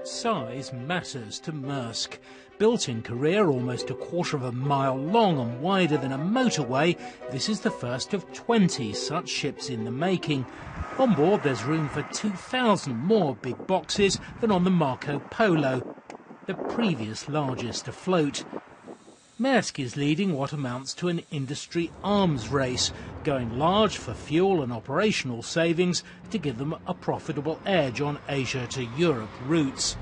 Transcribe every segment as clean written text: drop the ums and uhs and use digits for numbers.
Size matters to Maersk. Built in Korea, almost a quarter of a mile long and wider than a motorway, this is the first of 20 such ships in the making. On board there's room for 2,000 more big boxes than on the Marco Polo, the previous largest afloat. Maersk is leading what amounts to an industry arms race, going large for fuel and operational savings to give them a profitable edge on Asia to Europe routes.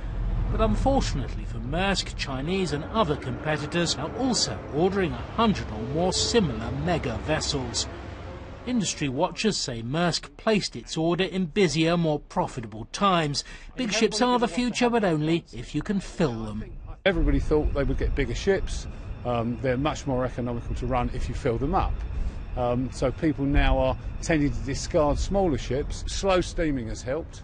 But unfortunately for Maersk, Chinese and other competitors are also ordering 100 or more similar mega vessels. Industry watchers say Maersk placed its order in busier, more profitable times. Big ships are the future, but only if you can fill them. Everybody thought they would get bigger ships. They're much more economical to run if you fill them up. So people now are tending to discard smaller ships. Slow steaming has helped.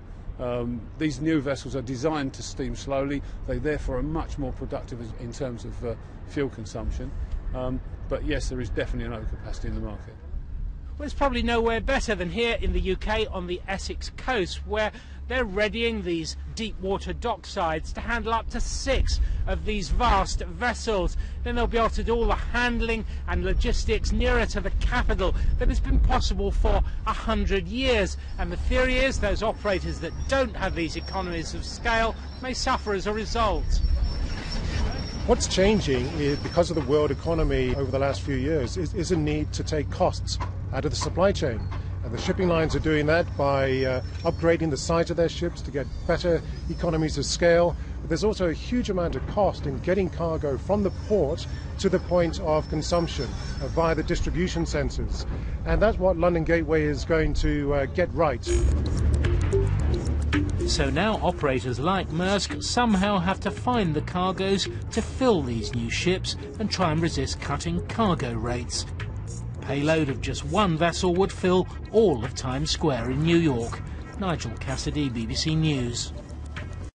These new vessels are designed to steam slowly. They therefore are much more productive in terms of fuel consumption. But yes, there is definitely an overcapacity in the market. Well, it's probably nowhere better than here in the UK on the Essex coast, where they're readying these deep water docksides to handle up to 6 of these vast vessels. Then they'll be able to do all the handling and logistics nearer to the capital that has been possible for 100 years. And the theory is those operators that don't have these economies of scale may suffer as a result. What's changing is, because of the world economy over the last few years, is a need to take costs out of the supply chain. And the shipping lines are doing that by upgrading the size of their ships to get better economies of scale. But there's also a huge amount of cost in getting cargo from the port to the point of consumption via the distribution centres. And that's what London Gateway is going to get right. So now operators like Maersk somehow have to find the cargoes to fill these new ships and try and resist cutting cargo rates. Payload of just one vessel would fill all of Times Square in New York. Nigel Cassidy, BBC News.